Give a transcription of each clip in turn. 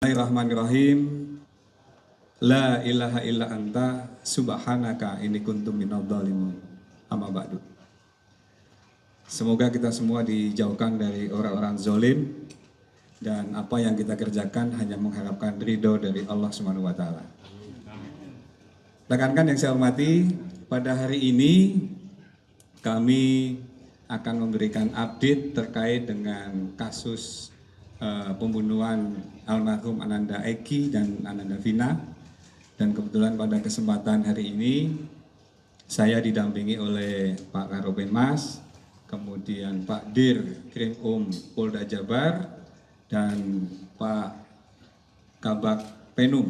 Bismillahirrahmanirrahim. La ilaha illa anta subhanaka inni kuntum minadh dhalimin. Amma ba'du. Semoga kita semua dijauhkan dari orang-orang zalim dan apa yang kita kerjakan hanya mengharapkan ridho dari Allah Subhanahu wa taala. Rekan-rekan yang saya hormati, pada hari ini kami akan memberikan update terkait dengan kasus pembunuhan almarhum Ananda Eki dan Ananda Vina. Dan kebetulan pada kesempatan hari ini saya didampingi oleh Pak Karopenmas, kemudian Pak Dir Krim Polda Jabar, dan Pak Kabak Penum.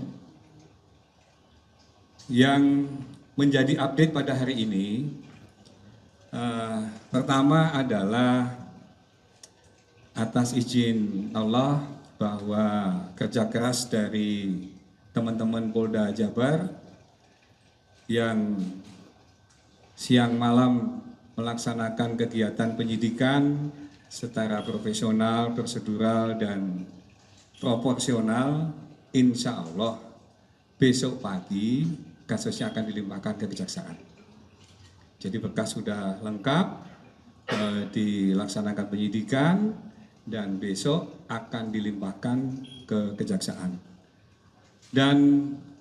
Yang menjadi update pada hari ini, pertama adalah atas izin Allah bahwa kerja keras dari teman-teman Polda Jabar yang siang malam melaksanakan kegiatan penyidikan secara profesional, prosedural, dan proporsional, insya Allah besok pagi kasusnya akan dilimpahkan ke kejaksaan. Jadi berkas sudah lengkap, dilaksanakan penyidikan, dan besok akan dilimpahkan ke kejaksaan. Dan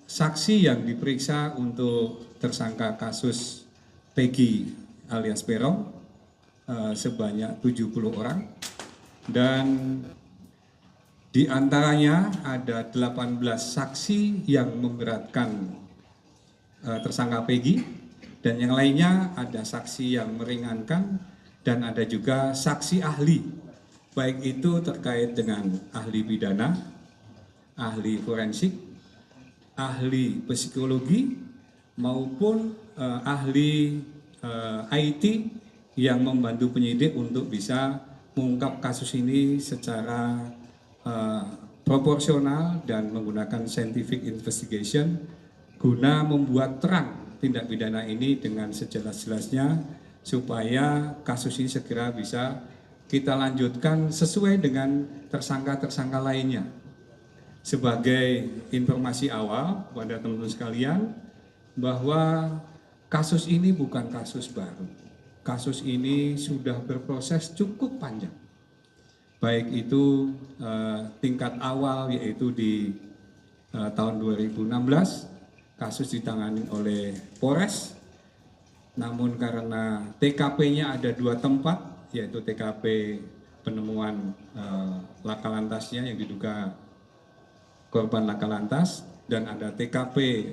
saksi yang diperiksa untuk tersangka kasus Peggy alias Peron sebanyak 70 orang, dan di antaranya ada 18 saksi yang memberatkan tersangka Peggy, dan yang lainnya ada saksi yang meringankan, dan ada juga saksi ahli, baik itu terkait dengan ahli pidana, ahli forensik, ahli psikologi, maupun ahli IT yang membantu penyidik untuk bisa mengungkap kasus ini secara proporsional dan menggunakan scientific investigation guna membuat terang tindak pidana ini dengan sejelas-jelasnya supaya kasus ini segera bisa kita lanjutkan sesuai dengan tersangka-tersangka lainnya. Sebagai informasi awal kepada teman-teman sekalian, bahwa kasus ini bukan kasus baru. Kasus ini sudah berproses cukup panjang. Baik itu tingkat awal, yaitu di tahun 2016, kasus ditangani oleh Polres. Namun karena TKP-nya ada 2 tempat, yaitu TKP penemuan laka lantasnya yang diduga korban laka lantas, dan ada TKP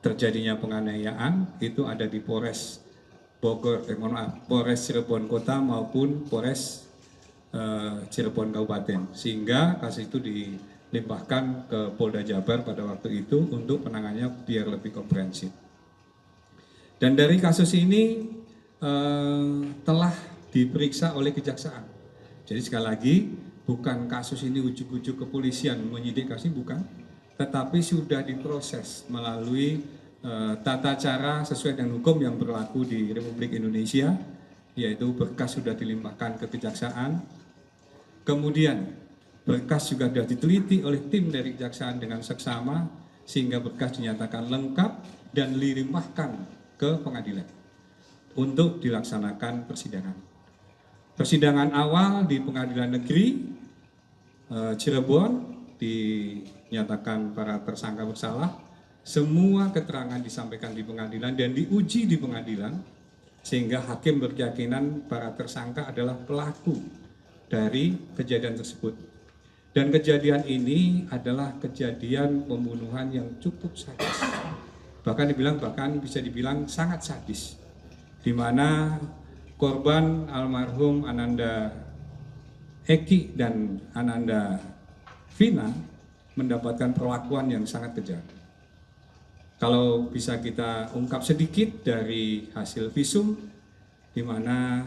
terjadinya penganiayaan, itu ada di Polres Bogor, Polres Cirebon Kota maupun Polres Cirebon Kabupaten, sehingga kasus itu dilimpahkan ke Polda Jabar pada waktu itu untuk penanganannya biar lebih komprehensif. Dan dari kasus ini telah diperiksa oleh kejaksaan. Jadi sekali lagi, bukan kasus ini ujuk-ujuk kepolisian menyidik kasus ini, bukan, tetapi sudah diproses melalui tata cara sesuai dengan hukum yang berlaku di Republik Indonesia, yaitu berkas sudah dilimpahkan ke kejaksaan, kemudian berkas juga sudah diteliti oleh tim dari kejaksaan dengan seksama, sehingga berkas dinyatakan lengkap dan dilimpahkan ke pengadilan untuk dilaksanakan persidangan. Persidangan awal di Pengadilan Negeri Cirebon dinyatakan para tersangka bersalah. Semua keterangan disampaikan di pengadilan dan diuji di pengadilan, sehingga hakim berkeyakinan para tersangka adalah pelaku dari kejadian tersebut. Dan kejadian ini adalah kejadian pembunuhan yang cukup sadis. Bahkan bisa dibilang sangat sadis, di mana korban almarhum Ananda Eki dan Ananda Vina mendapatkan perlakuan yang sangat kejam. Kalau bisa kita ungkap sedikit dari hasil visum, di mana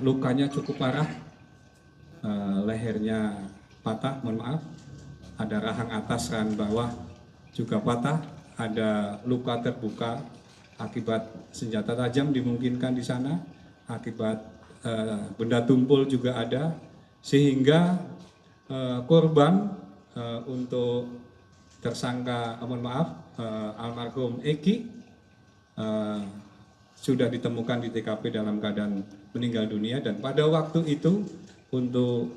lukanya cukup parah, lehernya patah, mohon maaf, ada rahang atas, rahang bawah juga patah, ada luka terbuka akibat senjata tajam dimungkinkan di sana, akibat benda tumpul juga ada, sehingga korban untuk tersangka, almarhum Eki sudah ditemukan di TKP dalam keadaan meninggal dunia, dan pada waktu itu untuk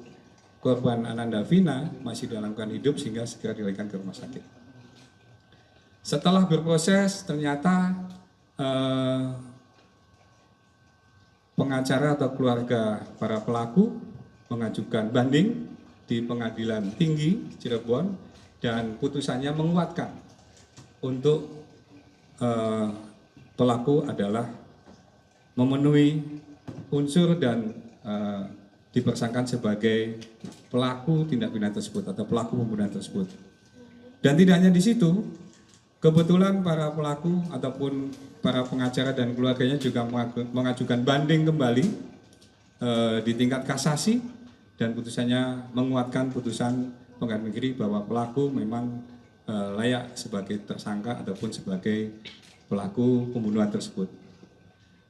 korban Ananda Vina masih dalam keadaan hidup sehingga segera dilarikan ke rumah sakit. Setelah berproses ternyata pengacara atau keluarga para pelaku mengajukan banding di Pengadilan Tinggi Cirebon dan putusannya menguatkan untuk pelaku adalah memenuhi unsur dan dipersangkakan sebagai pelaku tindak pidana tersebut atau pelaku pembunuhan tersebut. Dan tidak hanya di situ, kebetulan para pelaku ataupun para pengacara dan keluarganya juga mengajukan banding kembali di tingkat kasasi, dan putusannya menguatkan putusan Pengadilan Negeri bahwa pelaku memang layak sebagai tersangka ataupun sebagai pelaku pembunuhan tersebut.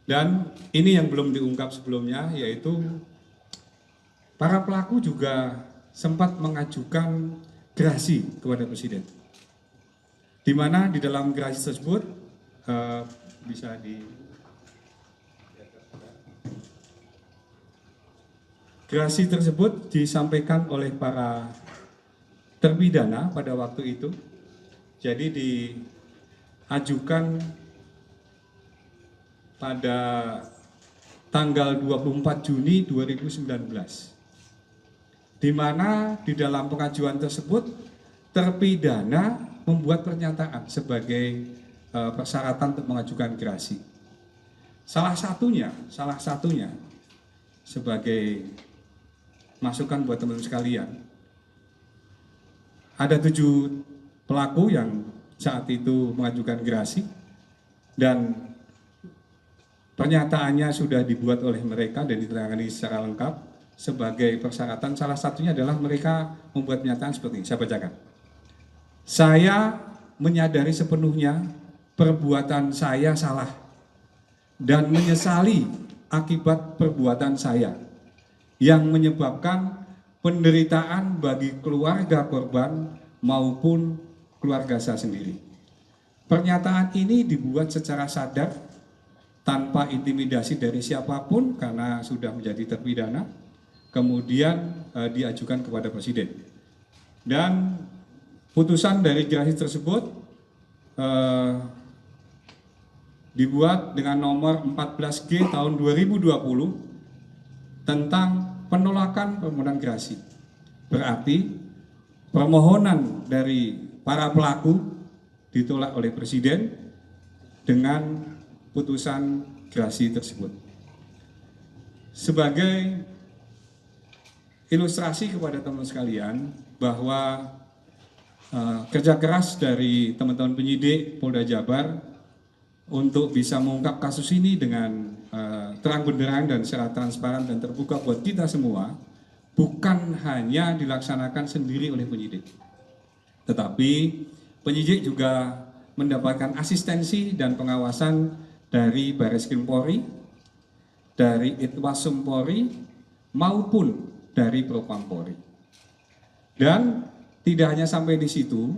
Dan ini yang belum diungkap sebelumnya, yaitu para pelaku juga sempat mengajukan gerasi kepada Presiden, di mana di dalam gerasi tersebut gerasi tersebut disampaikan oleh para terpidana pada waktu itu. Jadi diajukan pada tanggal 24 Juni 2019. Di mana di dalam pengajuan tersebut terpidana membuat pernyataan sebagai persyaratan untuk mengajukan gerasi. Salah satunya sebagai masukan buat teman-teman sekalian, ada 7 pelaku yang saat itu mengajukan gerasi dan pernyataannya sudah dibuat oleh mereka dan diterangkan secara lengkap. Sebagai persyaratan, salah satunya adalah mereka membuat pernyataan seperti ini. Saya bacakan. Saya menyadari sepenuhnya perbuatan saya salah dan menyesali akibat perbuatan saya yang menyebabkan penderitaan bagi keluarga korban maupun keluarga saya sendiri. Pernyataan ini dibuat secara sadar tanpa intimidasi dari siapapun karena sudah menjadi terpidana. Kemudian diajukan kepada Presiden, dan putusan dari gerasi tersebut dibuat dengan nomor 14G tahun 2020 tentang penolakan permohonan gerasi. Berarti permohonan dari para pelaku ditolak oleh Presiden dengan putusan gerasi tersebut. Sebagai ilustrasi kepada teman-teman sekalian bahwa kerja keras dari teman-teman penyidik Polda Jabar untuk bisa mengungkap kasus ini dengan terang benderang dan secara transparan dan terbuka buat kita semua, bukan hanya dilaksanakan sendiri oleh penyidik, tetapi penyidik juga mendapatkan asistensi dan pengawasan dari Barreskrim Polri, dari Itwasum Polri, maupun dari Propam Polri. Dan tidak hanya sampai di situ,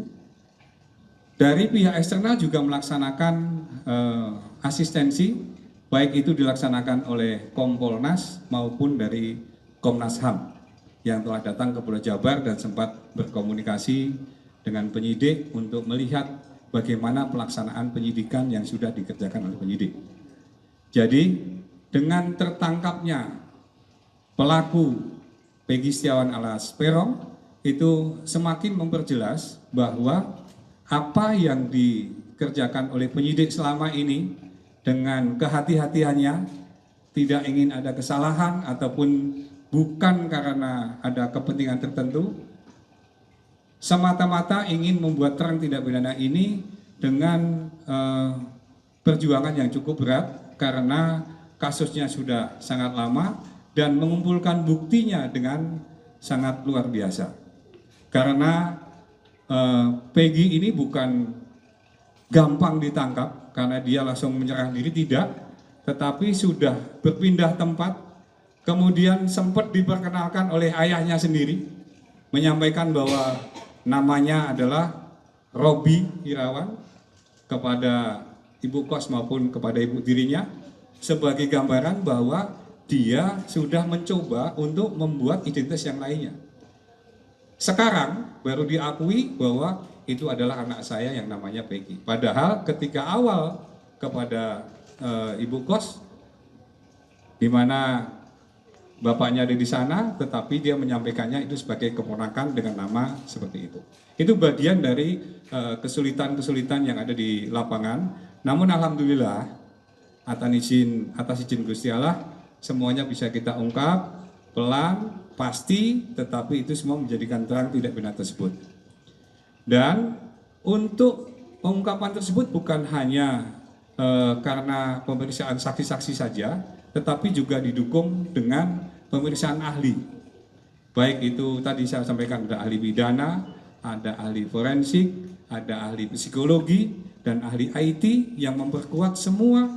dari pihak eksternal juga melaksanakan asistensi, baik itu dilaksanakan oleh Kompolnas maupun dari Komnas HAM yang telah datang ke Polda Jabar dan sempat berkomunikasi dengan penyidik untuk melihat bagaimana pelaksanaan penyidikan yang sudah dikerjakan oleh penyidik. Jadi dengan tertangkapnya pelaku Peggy Setiawan alias Peron itu semakin memperjelas bahwa apa yang dikerjakan oleh penyidik selama ini dengan kehati-hatiannya, tidak ingin ada kesalahan ataupun bukan karena ada kepentingan tertentu, semata-mata ingin membuat terang tindak pidana ini dengan perjuangan yang cukup berat karena kasusnya sudah sangat lama dan mengumpulkan buktinya dengan sangat luar biasa. Karena Peggy ini bukan gampang ditangkap karena dia langsung menyerah diri, tidak, tetapi sudah berpindah tempat, kemudian sempat diperkenalkan oleh ayahnya sendiri menyampaikan bahwa namanya adalah Robi Irawan kepada ibu kos maupun kepada ibu dirinya sebagai gambaran bahwa dia sudah mencoba untuk membuat identitas yang lainnya. Sekarang baru diakui bahwa itu adalah anak saya yang namanya Peggy. Padahal ketika awal kepada ibu kos, di mana bapaknya ada di sana, tetapi dia menyampaikannya itu sebagai keponakan dengan nama seperti itu. Itu bagian dari kesulitan-kesulitan yang ada di lapangan. Namun alhamdulillah atas izin Gusti Allah semuanya bisa kita ungkap pelan, pasti, tetapi itu semua menjadikan terang tidak benar tersebut. Dan untuk pengungkapan tersebut bukan hanya karena pemeriksaan saksi-saksi saja, tetapi juga didukung dengan pemeriksaan ahli. Baik itu tadi saya sampaikan ada ahli pidana, ada ahli forensik, ada ahli psikologi, dan ahli IT yang memperkuat semua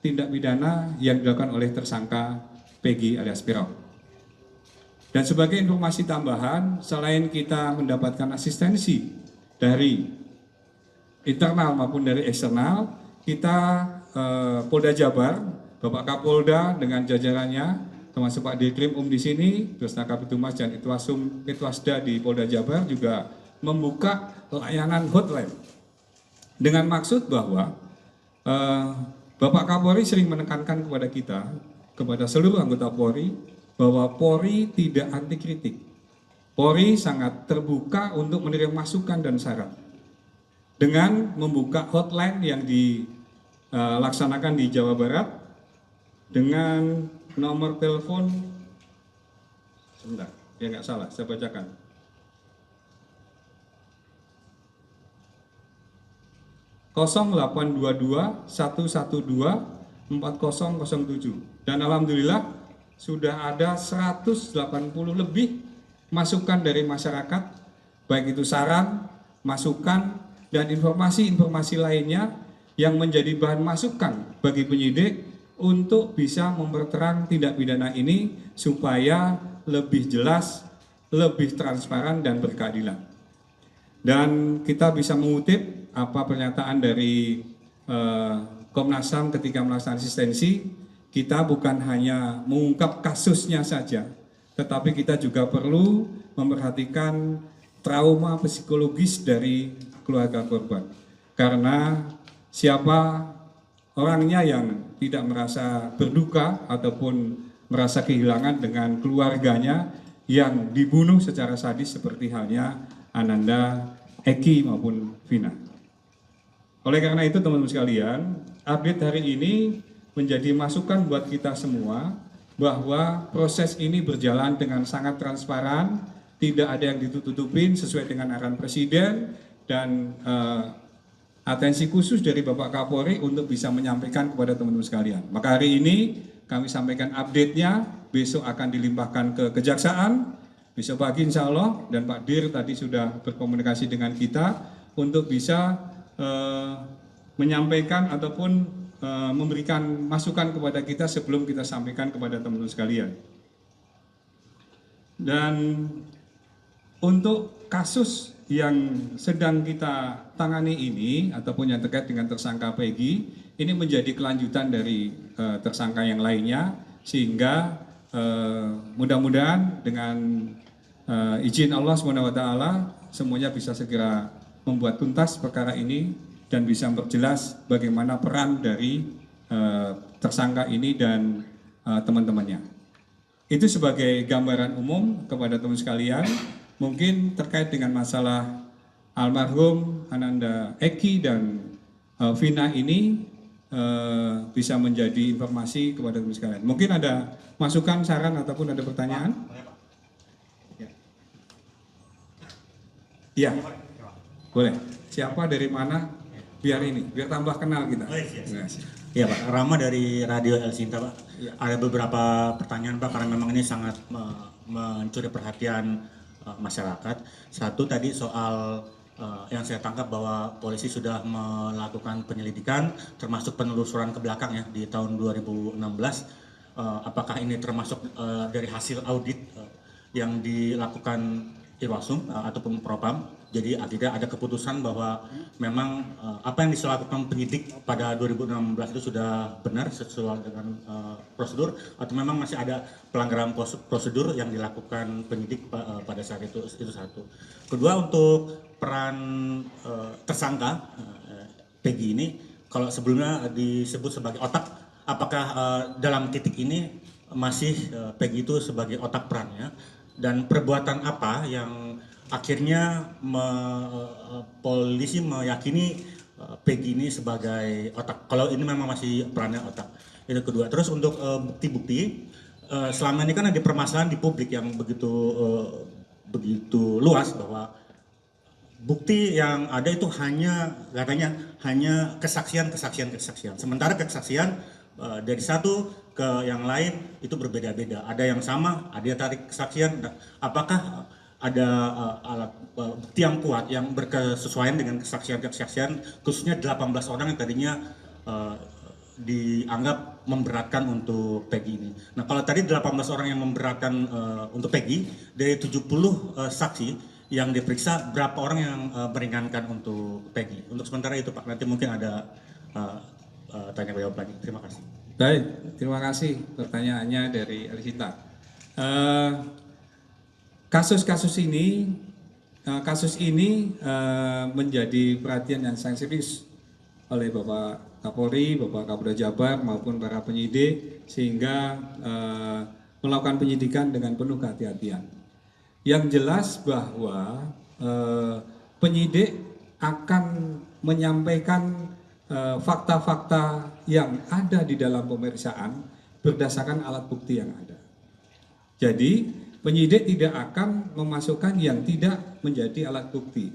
tindak pidana yang dilakukan oleh tersangka Peggy alias Peron. Dan sebagai informasi tambahan, selain kita mendapatkan asistensi dari internal maupun dari eksternal, kita Polda Jabar, Bapak Kapolda dengan jajarannya, termasuk Pak Dirkrim di sini, terus Kabitumas dan Itwasda di Polda Jabar juga membuka layanan hotline dengan maksud bahwa Bapak Kapolri sering menekankan kepada kita, kepada seluruh anggota Polri, bahwa Polri tidak anti kritik. Polri sangat terbuka untuk menerima masukan dan saran. Dengan membuka hotline yang dilaksanakan di Jawa Barat dengan nomor telepon, sebentar, ya nggak salah, saya bacakan. 0822 112 4007. Dan alhamdulillah sudah ada 180 lebih masukan dari masyarakat, baik itu saran, masukan, dan informasi-informasi lainnya yang menjadi bahan masukan bagi penyidik untuk bisa memperterang tindak pidana ini supaya lebih jelas, lebih transparan, dan berkeadilan. Dan kita bisa mengutip apa pernyataan dari Komnas HAM ketika melaksanakan asistensi. Kita bukan hanya mengungkap kasusnya saja, tetapi kita juga perlu memperhatikan trauma psikologis dari keluarga korban. Karena siapa orangnya yang tidak merasa berduka ataupun merasa kehilangan dengan keluarganya yang dibunuh secara sadis seperti halnya Ananda, Eki maupun Vina. Oleh karena itu teman-teman sekalian, update hari ini menjadi masukan buat kita semua bahwa proses ini berjalan dengan sangat transparan, tidak ada yang ditutup-tutupin sesuai dengan arahan Presiden, dan atensi khusus dari Bapak Kapolri untuk bisa menyampaikan kepada teman-teman sekalian. Maka hari ini kami sampaikan update-nya, besok akan dilimpahkan ke Kejaksaan, besok pagi insya Allah, dan Pak Dir tadi sudah berkomunikasi dengan kita untuk bisa menyampaikan ataupun memberikan masukan kepada kita sebelum kita sampaikan kepada teman-teman sekalian. Dan untuk kasus yang sedang kita tangani ini ataupun yang terkait dengan tersangka Peggy, ini menjadi kelanjutan dari tersangka yang lainnya, sehingga mudah-mudahan dengan izin Allah SWT semuanya bisa segera membuat tuntas perkara ini dan bisa memperjelas bagaimana peran dari tersangka ini dan teman-temannya. Itu sebagai gambaran umum kepada teman sekalian. Mungkin terkait dengan masalah almarhum Ananda Eki dan Vina ini bisa menjadi informasi kepada teman sekalian. Mungkin ada masukan, saran, ataupun ada pertanyaan? Ya, boleh. Siapa, dari mana? Biar tambah kenal kita. Iya Pak, Rama dari Radio El Sinta Pak. Ya. Ada beberapa pertanyaan Pak, karena memang ini sangat mencuri perhatian masyarakat. Satu tadi soal yang saya tangkap bahwa polisi sudah melakukan penyelidikan, termasuk penelusuran ke belakang ya di tahun 2016. Apakah ini termasuk dari hasil audit yang dilakukan Irwasum ataupun Propam. Jadi akhirnya ada keputusan bahwa memang apa yang dilakukan penyidik pada 2016 itu sudah benar sesuai dengan prosedur, atau memang masih ada pelanggaran prosedur yang dilakukan penyidik pada saat itu satu. Kedua, untuk peran tersangka Peggy ini, kalau sebelumnya disebut sebagai otak, apakah dalam titik ini masih Peggy itu sebagai otak perannya, dan perbuatan apa yang akhirnya polisi meyakini Peggy ini sebagai otak, kalau ini memang masih perannya otak. Itu kedua. Terus untuk bukti-bukti, selama ini kan ada permasalahan di publik yang begitu luas bahwa bukti yang ada itu katanya hanya kesaksian. Sementara kesaksian dari satu ke yang lain itu berbeda-beda. Ada yang sama, ada yang tarik kesaksian. Apakah ada alat bukti yang kuat yang berkesesuaian dengan kesaksian, khususnya 18 orang yang tadinya dianggap memberatkan untuk Peggy ini. Nah, kalau tadi 18 orang yang memberatkan untuk Peggy, dari 70 saksi yang diperiksa, berapa orang yang meringankan untuk Peggy? Untuk sementara itu Pak, nanti mungkin ada tanya jawab lagi. Terima kasih. Baik, terima kasih pertanyaannya dari Elisita. Kasus ini menjadi perhatian yang sangat serius oleh Bapak Kapolri, Bapak Kapolda Jabar maupun para penyidik, sehingga melakukan penyidikan dengan penuh kehati-hatian. Yang jelas bahwa penyidik akan menyampaikan fakta-fakta yang ada di dalam pemeriksaan berdasarkan alat bukti yang ada. Jadi penyidik tidak akan memasukkan yang tidak menjadi alat bukti.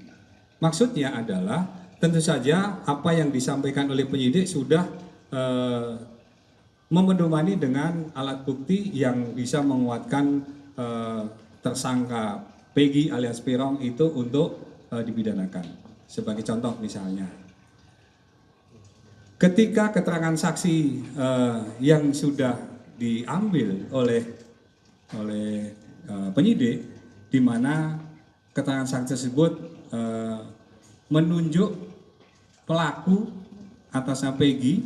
Maksudnya adalah tentu saja apa yang disampaikan oleh penyidik sudah memedomani dengan alat bukti yang bisa menguatkan tersangka Peggy alias Peron itu untuk dipidanakan. Sebagai contoh misalnya, ketika keterangan saksi yang sudah diambil oleh penyidik, di mana keterangan saksi tersebut menunjuk pelaku atasnya Peggy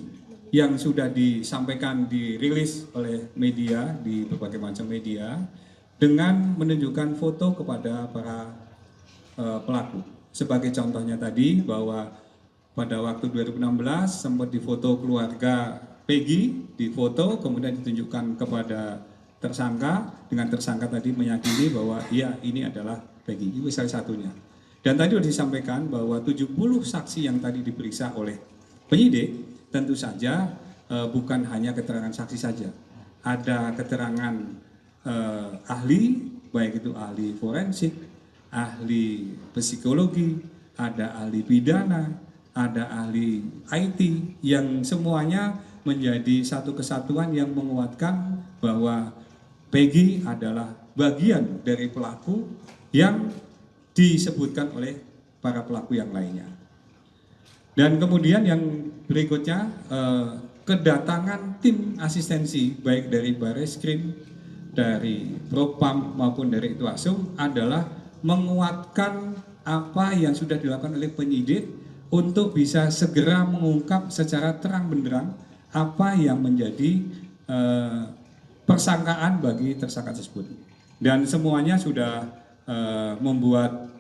yang sudah disampaikan, dirilis oleh media di berbagai macam media, dengan menunjukkan foto kepada para pelaku. Sebagai contohnya tadi bahwa pada waktu 2016 sempat difoto keluarga Peggy, difoto kemudian ditunjukkan kepada tersangka, dengan tersangka tadi meyakini bahwa iya ini adalah Peggy. Itu salah satunya. Dan tadi sudah disampaikan bahwa 70 saksi yang tadi diperiksa oleh penyidik tentu saja bukan hanya keterangan saksi saja. Ada keterangan ahli, baik itu ahli forensik, ahli psikologi, ada ahli pidana, ada ahli IT, yang semuanya menjadi satu kesatuan yang menguatkan bahwa Peggy adalah bagian dari pelaku yang disebutkan oleh para pelaku yang lainnya. Dan kemudian yang berikutnya, kedatangan tim asistensi baik dari Barreskrim, dari Propam maupun dari Irwasum adalah menguatkan apa yang sudah dilakukan oleh penyidik untuk bisa segera mengungkap secara terang benderang apa yang menjadi persangkaan bagi tersangka tersebut. Dan semuanya sudah membuat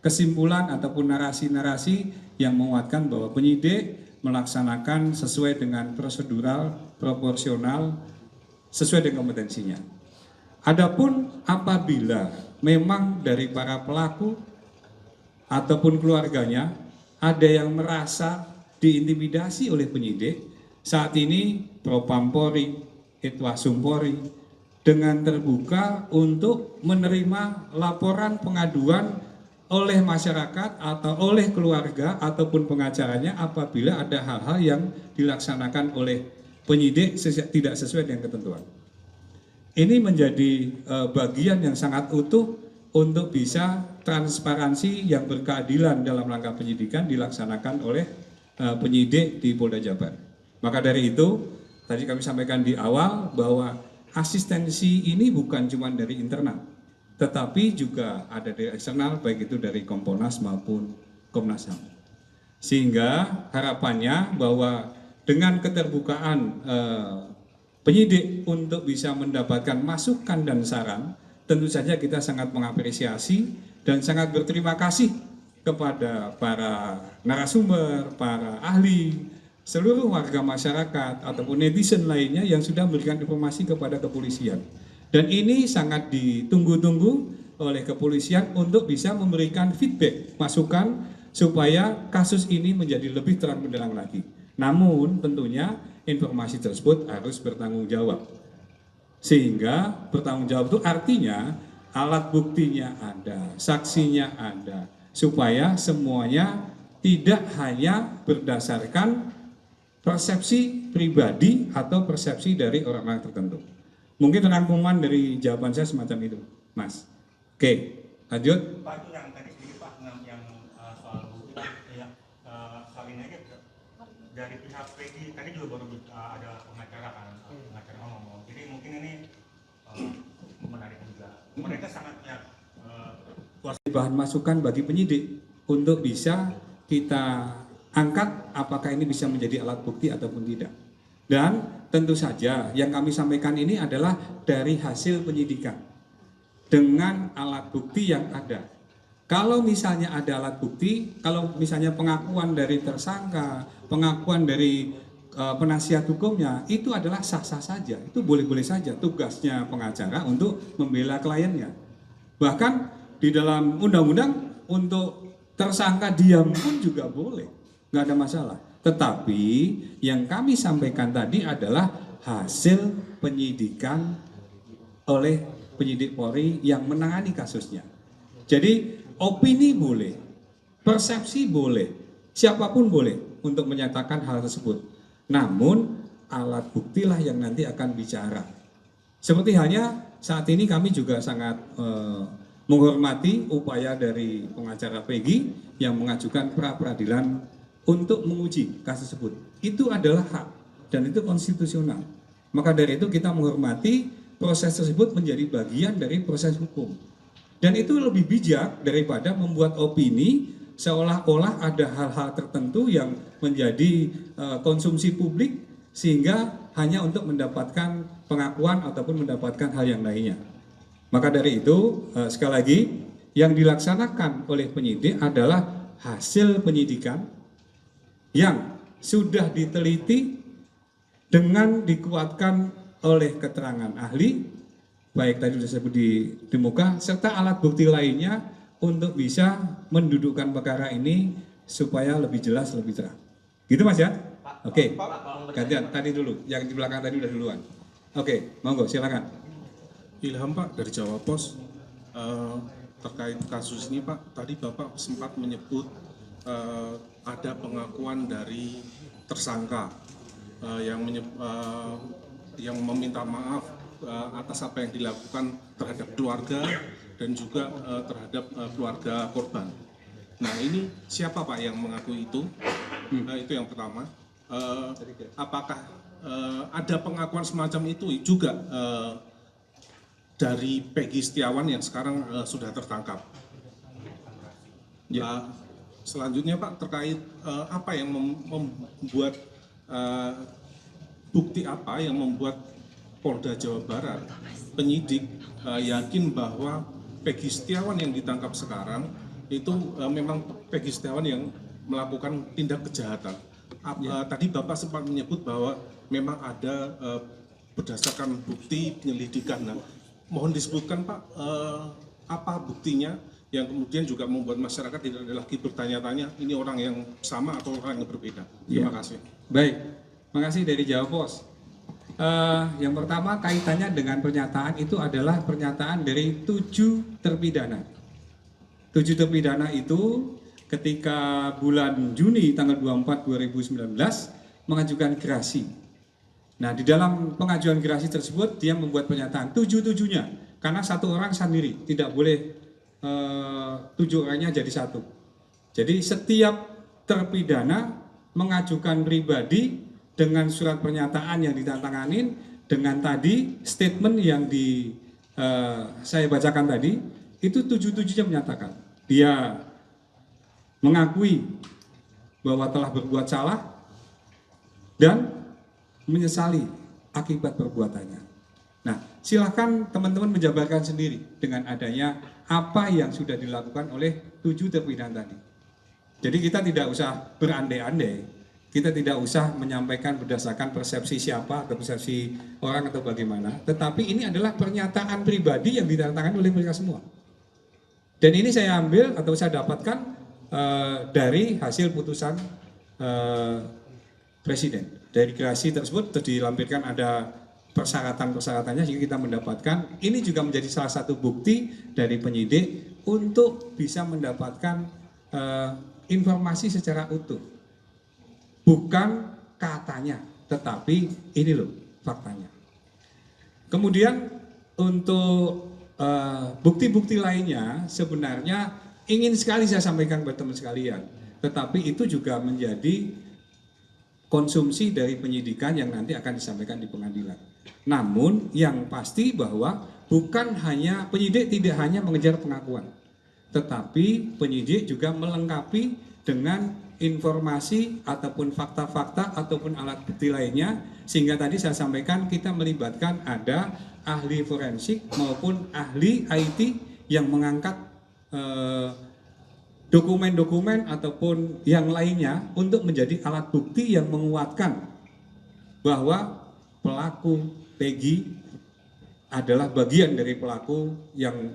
kesimpulan ataupun narasi-narasi yang menguatkan bahwa penyidik melaksanakan sesuai dengan prosedural, proporsional, sesuai dengan kompetensinya. Adapun apabila memang dari para pelaku ataupun keluarganya ada yang merasa diintimidasi oleh penyidik, saat ini Propam Polri, Irwasum Polri dengan terbuka untuk menerima laporan pengaduan oleh masyarakat atau oleh keluarga ataupun pengacaranya apabila ada hal-hal yang dilaksanakan oleh penyidik tidak sesuai dengan ketentuan. Ini menjadi bagian yang sangat utuh untuk bisa transparansi yang berkeadilan dalam rangka penyidikan dilaksanakan oleh penyidik di Polda Jabar. Maka dari itu, tadi kami sampaikan di awal bahwa asistensi ini bukan cuma dari internal, tetapi juga ada dari eksternal, baik itu dari Kompolnas maupun Komnas HAM. Sehingga harapannya bahwa dengan keterbukaan penyidik untuk bisa mendapatkan masukan dan saran, tentu saja kita sangat mengapresiasi dan sangat berterima kasih kepada para narasumber, para ahli, seluruh warga masyarakat ataupun netizen lainnya yang sudah memberikan informasi kepada kepolisian. Dan ini sangat ditunggu-tunggu oleh kepolisian untuk bisa memberikan feedback, masukan supaya kasus ini menjadi lebih terang benderang lagi. Namun tentunya informasi tersebut harus bertanggung jawab. Sehingga bertanggung jawab itu artinya alat buktinya ada, saksinya ada, supaya semuanya tidak hanya berdasarkan persepsi pribadi atau persepsi dari orang-orang tertentu. Mungkin rangkuman dari jawaban saya semacam itu, Mas. Oke, lanjut. Pak, itu yang tadi sedikit Pak, yang soal bukti ya, soal ini aja dari pihak PEGI tadi juga baru ada pengacara kan, pengacara ngomong. Jadi mungkin ini menarik juga. Mereka sangat ya bahan masukan bagi penyidik untuk bisa kita angkat apakah ini bisa menjadi alat bukti ataupun tidak. Dan tentu saja yang kami sampaikan ini adalah dari hasil penyidikan dengan alat bukti yang ada. Kalau misalnya ada alat bukti, kalau misalnya pengakuan dari tersangka, pengakuan dari penasihat hukumnya, itu adalah sah-sah saja, itu boleh-boleh saja tugasnya pengacara untuk membela kliennya. Bahkan di dalam undang-undang untuk tersangka diam pun juga boleh, nggak ada masalah. Tetapi yang kami sampaikan tadi adalah hasil penyidikan oleh penyidik Polri yang menangani kasusnya. Jadi opini boleh, persepsi boleh, siapapun boleh untuk menyatakan hal tersebut. Namun alat buktilah yang nanti akan bicara. Seperti halnya saat ini kami juga sangat menghormati upaya dari pengacara PEGI yang mengajukan pra-peradilan untuk menguji kasus tersebut. Itu adalah hak dan itu konstitusional. Maka dari itu kita menghormati proses tersebut menjadi bagian dari proses hukum. Dan itu lebih bijak daripada membuat opini seolah-olah ada hal-hal tertentu yang menjadi konsumsi publik sehingga hanya untuk mendapatkan pengakuan ataupun mendapatkan hal yang lainnya. Maka dari itu sekali lagi yang dilaksanakan oleh penyidik adalah hasil penyidikan yang sudah diteliti dengan dikuatkan oleh keterangan ahli, baik tadi sudah disebut di muka, serta alat bukti lainnya untuk bisa mendudukkan perkara ini supaya lebih jelas, lebih terang. Gitu Mas ya? Oke, gantian tadi dulu, yang di belakang tadi udah duluan. Oke, monggo silakan. Ilham Pak dari Jawa Pos, terkait kasus ini Pak, tadi Bapak sempat menyebut ada pengakuan dari tersangka yang meminta maaf atas apa yang dilakukan terhadap keluarga dan juga terhadap keluarga korban. Nah ini siapa Pak yang mengakui itu? Itu yang pertama. Apakah ada pengakuan semacam itu juga dari Peggy Setiawan yang sekarang sudah tertangkap? Ya. Selanjutnya Pak, terkait apa yang membuat bukti apa yang membuat Polda Jawa Barat penyidik yakin bahwa Peggy Setiawan yang ditangkap sekarang itu memang Peggy Setiawan yang melakukan tindak kejahatan. Tadi Bapak sempat menyebut bahwa memang ada berdasarkan bukti penyelidikan. Nah, mohon disebutkan Pak apa buktinya yang kemudian juga membuat masyarakat tidak ada lagi bertanya-tanya ini orang yang sama atau orang yang berbeda. Terima kasih. Baik, terima kasih dari Jawa Pos. Yang pertama kaitannya dengan pernyataan itu adalah pernyataan dari 7 terpidana. 7 terpidana itu ketika bulan Juni tanggal 24 2019 mengajukan gerasi. Nah, di dalam pengajuan gerasi tersebut dia membuat pernyataan 7-7-nya karena satu orang sendiri, tidak boleh 7 orangnya jadi satu. Jadi setiap terpidana mengajukan pribadi dengan surat pernyataan yang ditandatanganin dengan tadi statement yang saya bacakan tadi, itu 7-7-nya menyatakan dia mengakui bahwa telah berbuat salah dan menyesali akibat perbuatannya. Nah, silahkan teman-teman menjabarkan sendiri dengan adanya apa yang sudah dilakukan oleh 7 terpidana tadi. Jadi kita tidak usah berandai-andai, kita tidak usah menyampaikan berdasarkan persepsi siapa atau persepsi orang atau bagaimana, tetapi ini adalah pernyataan pribadi yang ditandatangani oleh mereka semua. Dan ini saya ambil atau saya dapatkan dari hasil putusan Presiden. Dari gerasi tersebut terus dilampirkan ada persyaratan-persyaratannya sehingga kita mendapatkan ini juga menjadi salah satu bukti dari penyidik untuk bisa mendapatkan informasi secara utuh. Bukan katanya, tetapi ini loh faktanya. Kemudian untuk bukti-bukti lainnya sebenarnya ingin sekali saya sampaikan kepada teman sekalian, tetapi itu juga menjadi konsumsi dari penyidikan yang nanti akan disampaikan di pengadilan. Namun yang pasti bahwa bukan hanya penyidik tidak hanya mengejar pengakuan, tetapi penyidik juga melengkapi dengan informasi ataupun fakta-fakta ataupun alat bukti lainnya, sehingga tadi saya sampaikan kita melibatkan ada ahli forensik maupun ahli IT yang mengangkat dokumen-dokumen ataupun yang lainnya untuk menjadi alat bukti yang menguatkan bahwa pelaku Peggy adalah bagian dari pelaku yang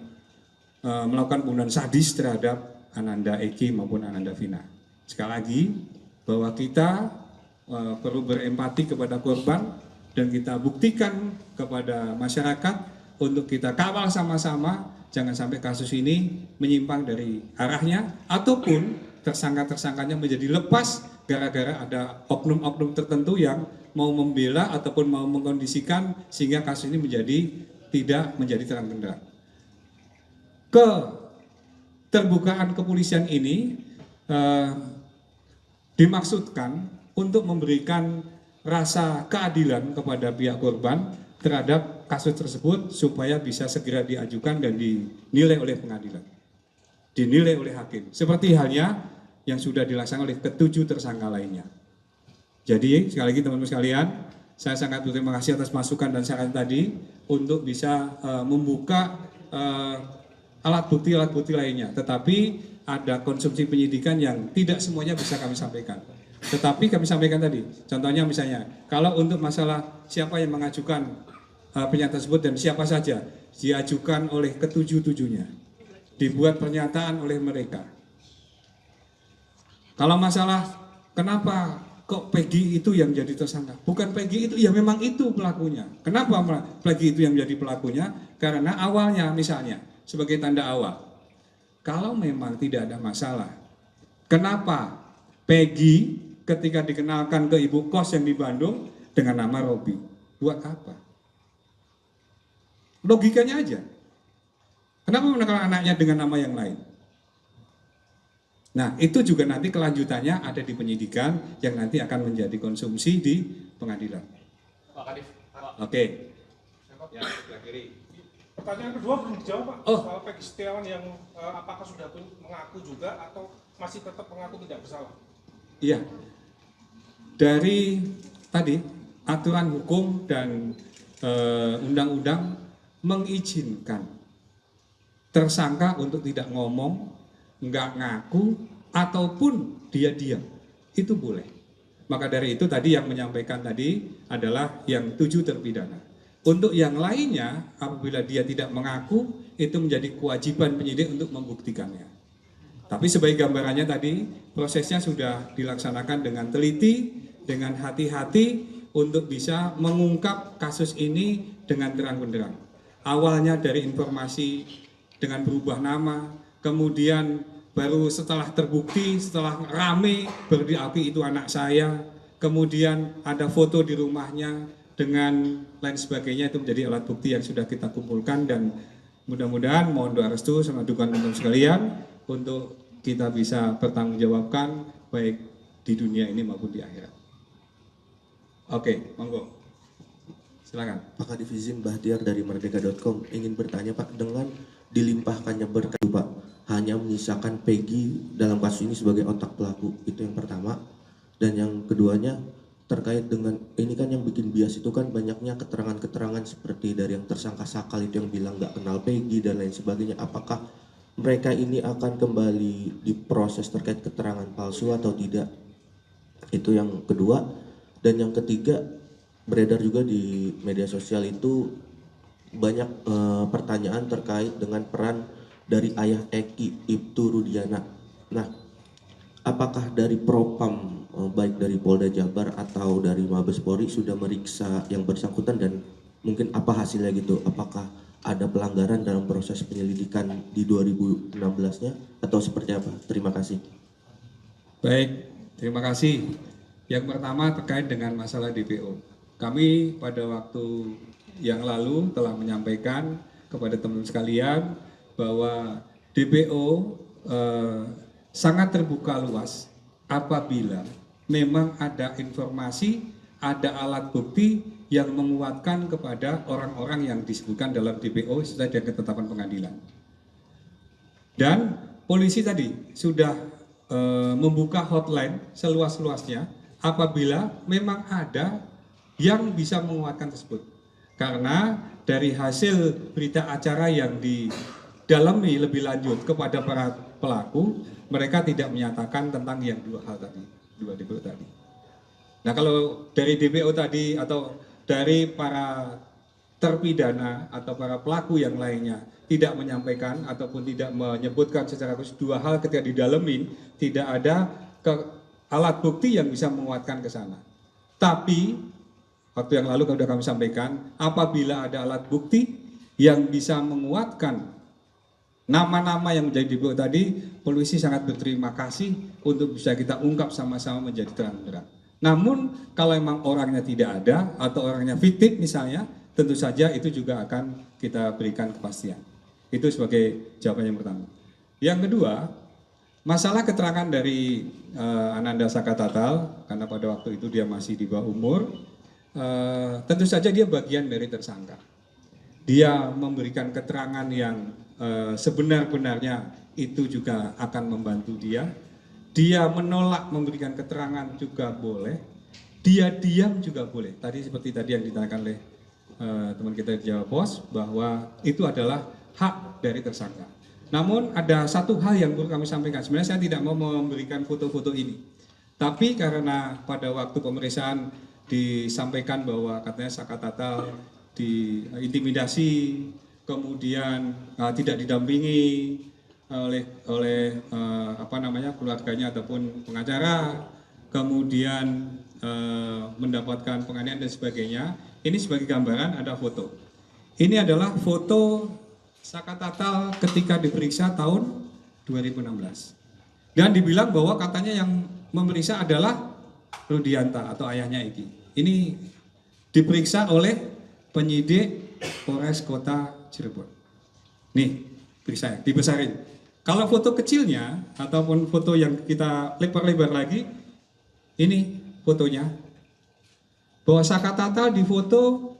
melakukan pembunuhan sadis terhadap Ananda Eki maupun Ananda Vina. Sekali lagi bahwa kita perlu berempati kepada korban dan kita buktikan kepada masyarakat untuk kita kawal sama-sama. Jangan sampai kasus ini menyimpang dari arahnya ataupun tersangka-tersangkanya menjadi lepas gara-gara ada oknum-oknum tertentu yang mau membela ataupun mau mengkondisikan sehingga kasus ini tidak menjadi terang benderang. Keterbukaan kepolisian ini dimaksudkan untuk memberikan rasa keadilan kepada pihak korban terhadap kasus tersebut supaya bisa segera diajukan dan dinilai oleh pengadilan, dinilai oleh hakim. Seperti halnya yang sudah dilaksanakan oleh ke-7 tersangka lainnya. Jadi sekali lagi teman-teman sekalian, saya sangat berterima kasih atas masukan dan saran tadi untuk bisa membuka alat bukti lainnya. Tetapi ada konsumsi penyidikan yang tidak semuanya bisa kami sampaikan. Tetapi kami sampaikan tadi, contohnya misalnya, kalau untuk masalah siapa yang mengajukan pernyataan tersebut dan siapa saja diajukan oleh ke-7-7-nya, dibuat pernyataan oleh mereka. Kalau masalah kenapa kok Peggy itu yang jadi tersangka, bukan Peggy itu, ya memang itu pelakunya. Kenapa Peggy itu yang menjadi pelakunya? Karena awalnya misalnya sebagai tanda awal, kalau memang tidak ada masalah, kenapa Peggy ketika dikenalkan ke ibu kos yang di Bandung dengan nama Robi? Buat apa? Logikanya aja. Kenapa mengenal anaknya dengan nama yang lain? Nah, itu juga nanti kelanjutannya ada di penyidikan yang nanti akan menjadi konsumsi di pengadilan. Pak Kadif. Oke. Ya, sebelah kiri. Pertanyaan kedua belum dijawab, Pak. Oh. Soal Peggy Setiawan yang apakah sudah mengaku juga atau masih tetap mengaku tidak bersalah? Iya. Dari tadi aturan hukum dan undang-undang mengizinkan tersangka untuk tidak ngomong, nggak ngaku, ataupun dia diam, itu boleh. Maka dari itu tadi yang menyampaikan tadi adalah yang 7 terpidana. Untuk yang lainnya, apabila dia tidak mengaku, itu menjadi kewajiban penyidik untuk membuktikannya. Tapi sebagai gambarannya tadi, prosesnya sudah dilaksanakan dengan teliti, dengan hati-hati untuk bisa mengungkap kasus ini dengan terang benderang. Awalnya dari informasi dengan berubah nama, kemudian baru setelah terbukti, setelah rame, baru diakui itu anak saya, kemudian ada foto di rumahnya, dengan lain sebagainya, itu menjadi alat bukti yang sudah kita kumpulkan dan mudah-mudahan mohon doa restu sama dukungan teman-teman sekalian untuk kita bisa bertanggungjawabkan baik di dunia ini maupun di akhirat. Oke, monggo. Silakan. Pak Kadif izin Bahtiar dari Merdeka.com ingin bertanya Pak, dengan dilimpahkannya berkas Pak hanya menyisakan Peggy dalam kasus ini sebagai otak pelaku, itu yang pertama. Dan yang keduanya terkait dengan ini kan yang bikin bias itu kan banyaknya keterangan-keterangan seperti dari yang tersangka Sakal itu yang bilang nggak kenal Peggy dan lain sebagainya. Apakah mereka ini akan kembali diproses terkait keterangan palsu atau tidak? Itu yang kedua. Dan yang ketiga, beredar juga di media sosial itu banyak pertanyaan terkait dengan peran dari ayah Eki, Ibtu Rudiana. Nah, apakah dari Propam baik dari Polda Jabar atau dari Mabes Polri sudah meriksa yang bersangkutan dan mungkin apa hasilnya gitu? Apakah ada pelanggaran dalam proses penyelidikan di 2016-nya atau seperti apa? Terima kasih. Baik, terima kasih. Yang pertama terkait dengan masalah DPO. Kami pada waktu yang lalu telah menyampaikan kepada teman sekalian bahwa DPO sangat terbuka luas apabila memang ada informasi, ada alat bukti yang menguatkan kepada orang-orang yang disebutkan dalam DPO sesuai dengan ketetapan pengadilan. Dan polisi tadi sudah membuka hotline seluas-luasnya apabila memang ada yang bisa menguatkan tersebut. Karena dari hasil berita acara yang didalami lebih lanjut kepada para pelaku, mereka tidak menyatakan tentang yang dua hal tadi, dua DPO tadi. Nah, kalau dari DPO tadi atau dari para terpidana atau para pelaku yang lainnya tidak menyampaikan ataupun tidak menyebutkan secara khusus dua hal ketika didalemin, tidak ada alat bukti yang bisa menguatkan ke sana. Tapi waktu yang lalu sudah kami sampaikan, apabila ada alat bukti yang bisa menguatkan nama-nama yang menjadi DPO tadi, polisi sangat berterima kasih untuk bisa kita ungkap sama-sama menjadi terang-terang. Namun kalau memang orangnya tidak ada atau orangnya fiktif misalnya, tentu saja itu juga akan kita berikan kepastian. Itu sebagai jawaban yang pertama. Yang kedua, masalah keterangan dari Ananda Sakatatal, karena pada waktu itu dia masih di bawah umur, tentu saja dia bagian dari tersangka. Dia memberikan keterangan yang sebenar-benarnya itu juga akan membantu dia. Dia menolak memberikan keterangan juga boleh. Dia diam juga boleh. Tadi seperti tadi yang ditanyakan oleh teman kita di Jawa Pos bahwa itu adalah hak dari tersangka. Namun ada satu hal yang perlu kami sampaikan. Sebenarnya saya tidak mau memberikan foto-foto ini. Tapi karena pada waktu pemeriksaan disampaikan bahwa katanya Sakatatal diintimidasi, kemudian tidak didampingi oleh keluarganya ataupun pengacara, kemudian mendapatkan penganiayaan dan sebagainya. Ini sebagai gambaran ada foto. Ini adalah foto Sakatatal ketika diperiksa tahun 2016. Dan dibilang bahwa katanya yang memeriksa adalah Rudianta atau ayahnya Eki. Ini diperiksa oleh penyidik Polres Kota Cirebon. Nih, periksa, dibesarin. Kalau foto kecilnya ataupun foto yang kita lebar-lebar lagi, ini fotonya. Bahwa Sakatatal di foto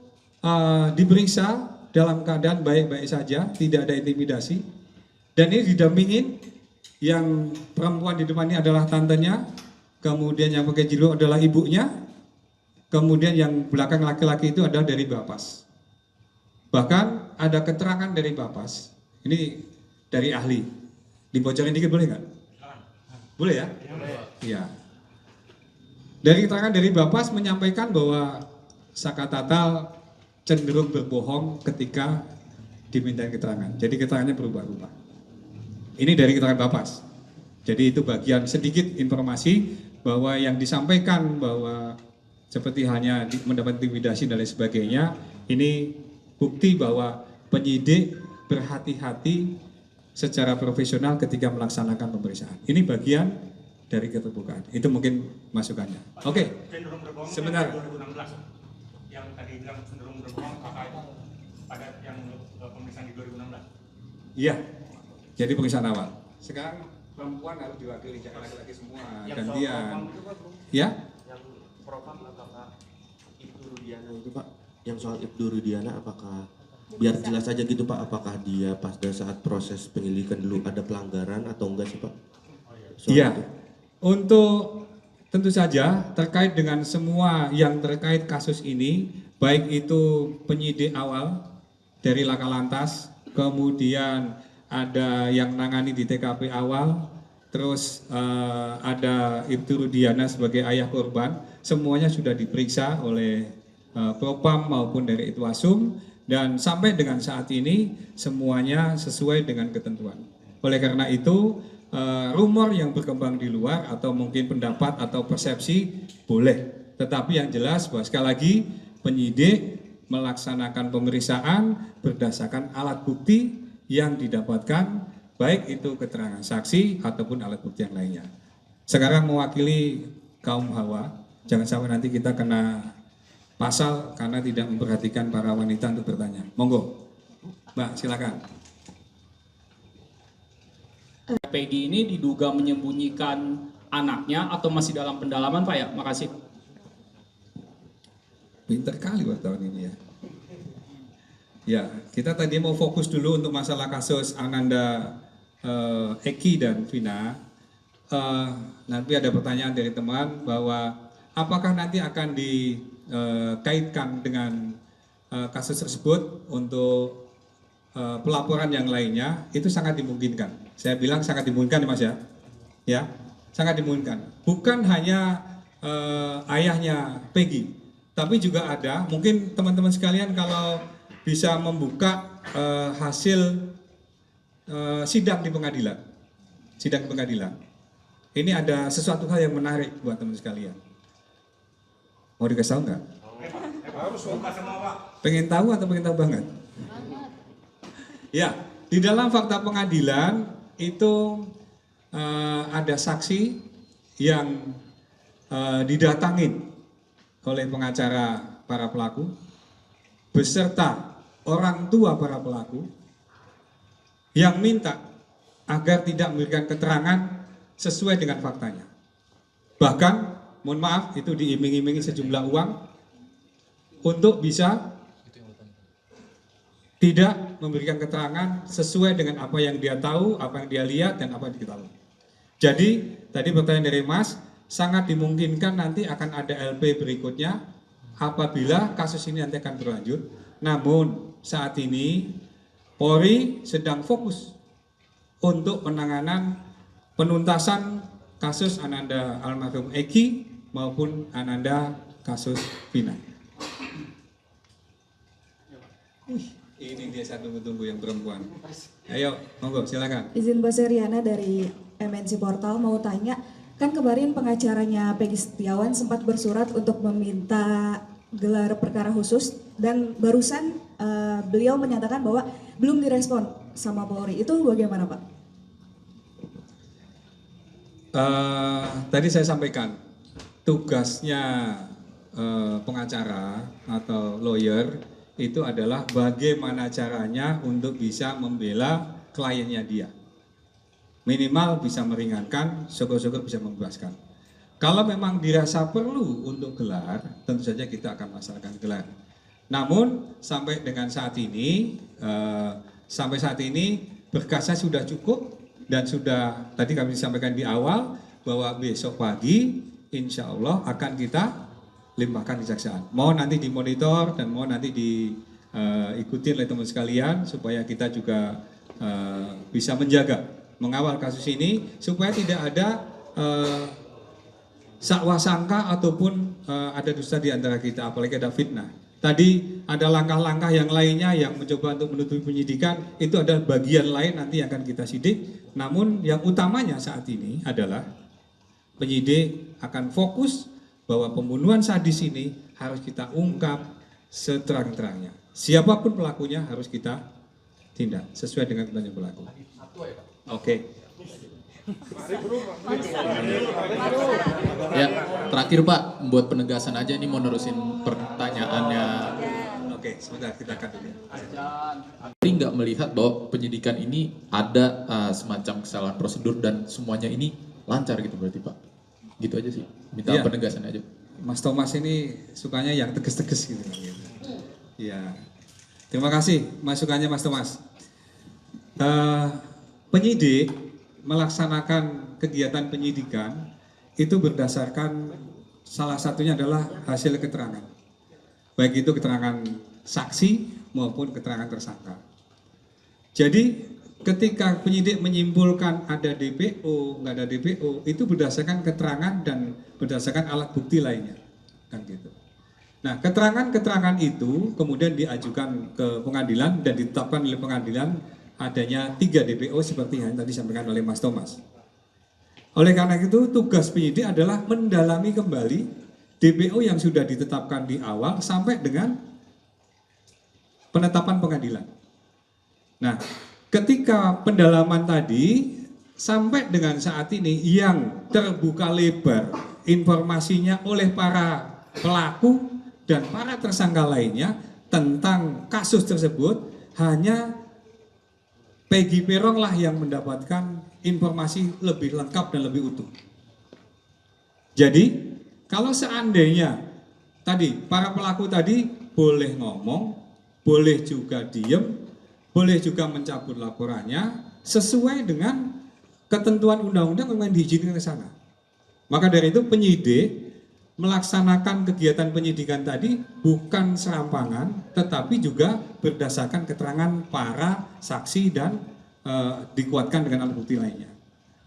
diperiksa dalam keadaan baik-baik saja, tidak ada intimidasi. Dan ini didampingin, yang perempuan di depan ini adalah tantenya, kemudian yang pakai jilbab adalah ibunya, kemudian yang belakang laki-laki itu adalah dari Bapas. Bahkan ada keterangan dari Bapas, ini dari ahli. Dibocorin dikit boleh nggak? Boleh ya? Iya. Dari keterangan dari Bapas menyampaikan bahwa Sakatatal cenderung berbohong ketika dimintain keterangan. Jadi keterangannya berubah-ubah. Ini dari keterangan Bapas. Jadi itu bagian sedikit informasi bahwa yang disampaikan bahwa seperti hanya mendapat intimidasi dan lain sebagainya, ini bukti bahwa penyidik berhati-hati secara profesional ketika melaksanakan pemeriksaan. Ini bagian dari keterbukaan. Itu mungkin masukannya. Oke. Sebentar. 2016 yang tadi bilang cenderung berbohong pada yang pemeriksaan di 2016. Iya. Jadi pemeriksaan awal. Sekarang perempuan harus diwakili, jangan laki-laki semua. Gantian. Ya? Yang Propam apakah Ibtu Rudiana itu Pak yang soal Ibtu Rudiana apakah biar jelas aja gitu Pak, apakah dia pada saat proses penyelidikan dulu ada pelanggaran atau enggak sih Pak? Soal Iya, itu. untuk tentu saja terkait dengan semua yang terkait kasus ini, baik itu penyidik awal dari Laka Lantas, kemudian ada yang nangani di TKP awal, terus ada Ibtu Rudiana sebagai ayah korban, semuanya sudah diperiksa oleh Propam maupun dari Itwasum, dan sampai dengan saat ini semuanya sesuai dengan ketentuan. Oleh karena itu, rumor yang berkembang di luar atau mungkin pendapat atau persepsi boleh, tetapi yang jelas bahwa sekali lagi penyidik melaksanakan pemeriksaan berdasarkan alat bukti yang didapatkan, baik itu keterangan saksi ataupun alat bukti yang lainnya. Sekarang mewakili kaum hawa, jangan sampai nanti kita kena pasal karena tidak memperhatikan para wanita untuk bertanya. Monggo, Mbak, silakan. Peggy ini diduga menyembunyikan anaknya atau masih dalam pendalaman, Pak ya? Makasih. Pinter kali wartawan ini ya. Ya, kita tadi mau fokus dulu untuk masalah kasus Ananda Eki dan Vina. Nanti ada pertanyaan dari teman bahwa apakah nanti akan dikaitkan dengan kasus tersebut untuk pelaporan yang lainnya. Itu sangat dimungkinkan. Saya bilang sangat dimungkinkan Mas ya. Ya, sangat dimungkinkan. Bukan hanya ayahnya Peggy, tapi juga ada mungkin teman-teman sekalian kalau bisa membuka hasil sidang di pengadilan. Sidang di pengadilan. Ini ada sesuatu hal yang menarik buat teman sekalian. Mau dikasih tahu nggak? Pengen tahu atau pengen tahu banget? Ya, di dalam fakta pengadilan itu ada saksi yang didatangin oleh pengacara para pelaku beserta orang tua para pelaku yang minta agar tidak memberikan keterangan sesuai dengan faktanya. Bahkan, mohon maaf, itu diiming-imingi sejumlah uang untuk bisa tidak memberikan keterangan sesuai dengan apa yang dia tahu, apa yang dia lihat, dan apa yang diketahui. Jadi, tadi pertanyaan dari Mas, sangat dimungkinkan nanti akan ada LP berikutnya apabila kasus ini nanti akan berlanjut. Namun, saat ini Polri sedang fokus untuk penanganan penuntasan kasus Ananda almarhum Eki maupun Ananda kasus Vina. Ini dia saya tunggu-tunggu yang perempuan. Ayo, monggo silakan. Izin Mbak Seriana dari MNC Portal mau tanya, kan kemarin pengacaranya Peggy Setiawan sempat bersurat untuk meminta gelar perkara khusus dan barusan beliau menyatakan bahwa belum direspon sama Polri. Itu bagaimana Pak? Tadi saya sampaikan tugasnya pengacara atau lawyer itu adalah bagaimana caranya untuk bisa membela kliennya dia. Minimal bisa meringankan, syukur-syukur bisa membebaskan. Kalau memang dirasa perlu untuk gelar, tentu saja kita akan masalahkan gelar. Namun sampai dengan saat ini, berkasnya sudah cukup dan sudah tadi kami sampaikan di awal bahwa besok pagi insya Allah akan kita limpahkan kejaksaan. Mohon nanti dimonitor dan mohon nanti diikuti oleh teman sekalian supaya kita juga bisa menjaga, mengawal kasus ini supaya tidak ada sakwa sangka ataupun ada dusta di antara kita, apalagi ada fitnah. Tadi ada langkah-langkah yang lainnya yang mencoba untuk menutupi penyidikan, itu adalah bagian lain nanti yang akan kita sidik. Namun yang utamanya saat ini adalah penyidik akan fokus bahwa pembunuhan sadis ini harus kita ungkap seterang-terangnya. Siapapun pelakunya harus kita tindak sesuai dengan ketentuan pelaku. Oke. Ya, terakhir Pak, buat penegasan aja ini mau nerusin pertanyaannya. Oke, sebentar kita akan dulu. Polri nggak melihat bahwa penyidikan ini ada semacam kesalahan prosedur dan semuanya ini lancar gitu berarti Pak? Gitu aja sih, minta Iya. penegasan aja. Mas Thomas ini sukanya yang tegas-tegas gitu. Ya, terima kasih masukannya Mas Thomas. Penyidik melaksanakan kegiatan penyidikan itu berdasarkan salah satunya adalah hasil keterangan. Baik itu keterangan saksi maupun keterangan tersangka. Jadi ketika penyidik menyimpulkan ada DPO, nggak ada DPO, itu berdasarkan keterangan dan berdasarkan alat bukti lainnya. Kan gitu. Nah, keterangan-keterangan itu kemudian diajukan ke pengadilan dan ditetapkan oleh pengadilan adanya 3 DPO seperti yang tadi disampaikan oleh Mas Thomas. Oleh karena itu, tugas penyidik adalah mendalami kembali DPO yang sudah ditetapkan di awal sampai dengan penetapan pengadilan. Nah, ketika pendalaman tadi sampai dengan saat ini yang terbuka lebar informasinya oleh para pelaku dan para tersangka lainnya tentang kasus tersebut, hanya Peggy Peron lah yang mendapatkan informasi lebih lengkap dan lebih utuh. Jadi, kalau seandainya tadi para pelaku tadi boleh ngomong, boleh juga diem, boleh juga mencabut laporannya sesuai dengan ketentuan undang-undang yang diizinkan ke sana. Maka dari itu penyidik melaksanakan kegiatan penyidikan tadi bukan serampangan, tetapi juga berdasarkan keterangan para saksi dan dikuatkan dengan alat bukti lainnya.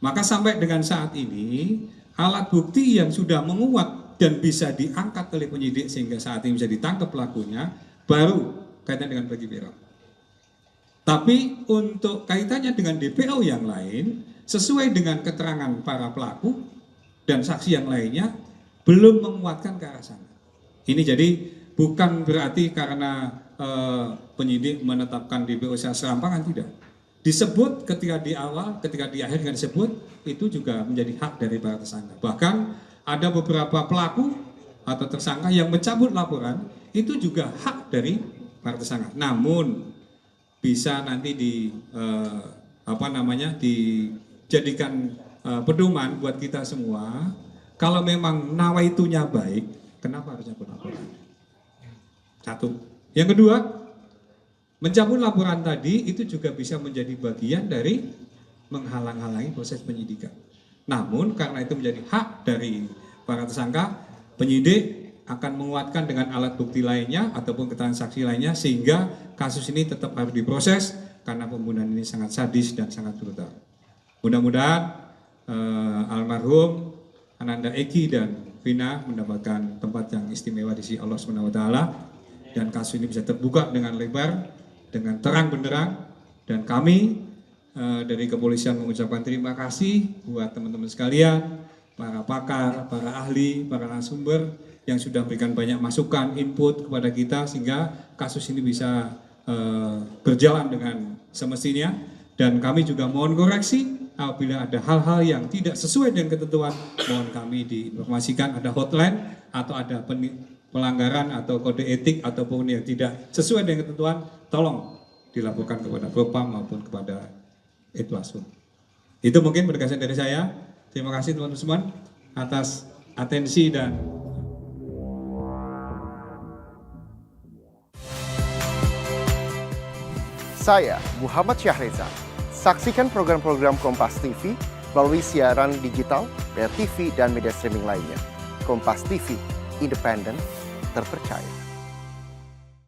Maka sampai dengan saat ini alat bukti yang sudah menguat dan bisa diangkat oleh penyidik sehingga saat ini bisa ditangkap pelakunya baru kaitan dengan Peggy Peron. Tapi untuk kaitannya dengan DPO yang lain, sesuai dengan keterangan para pelaku dan saksi yang lainnya, belum menguatkan ke arah sana. Ini jadi bukan berarti karena penyidik menetapkan DPO secara serampangan, tidak. Disebut ketika di awal, ketika di akhir kan disebut, itu juga menjadi hak dari para tersangka. Bahkan ada beberapa pelaku atau tersangka yang mencabut laporan, itu juga hak dari para tersangka. Namun bisa nanti dijadikan pedoman buat kita semua. Kalau memang nawaitunya baik, kenapa harus cabut laporan? Satu. Yang kedua, mencabut laporan tadi itu juga bisa menjadi bagian dari menghalang-halangi proses penyidikan. Namun karena itu menjadi hak dari para tersangka, penyidik akan menguatkan dengan alat bukti lainnya ataupun keterangan saksi lainnya sehingga kasus ini tetap harus diproses karena pembunuhan ini sangat sadis dan sangat brutal. Mudah-mudahan almarhum Ananda Eki dan Vina mendapatkan tempat yang istimewa di sisi Allah SWT dan kasus ini bisa terbuka dengan lebar, dengan terang benderang, dan kami dari kepolisian mengucapkan terima kasih buat teman-teman sekalian, para pakar, para ahli, para narasumber yang sudah memberikan banyak masukan, input kepada kita sehingga kasus ini bisa berjalan dengan semestinya, dan kami juga mohon koreksi apabila ada hal-hal yang tidak sesuai dengan ketentuan, mohon kami diinformasikan ada hotline atau ada pelanggaran atau kode etik ataupun yang tidak sesuai dengan ketentuan, tolong dilaporkan kepada Propam maupun kepada Itwasum. Itu mungkin penegasan dari saya. Terima kasih teman-teman atas atensi dan Saya Muhammad Syahreza. Saksikan program-program Kompas TV melalui siaran digital, pay TV, dan media streaming lainnya. Kompas TV, independen, terpercaya.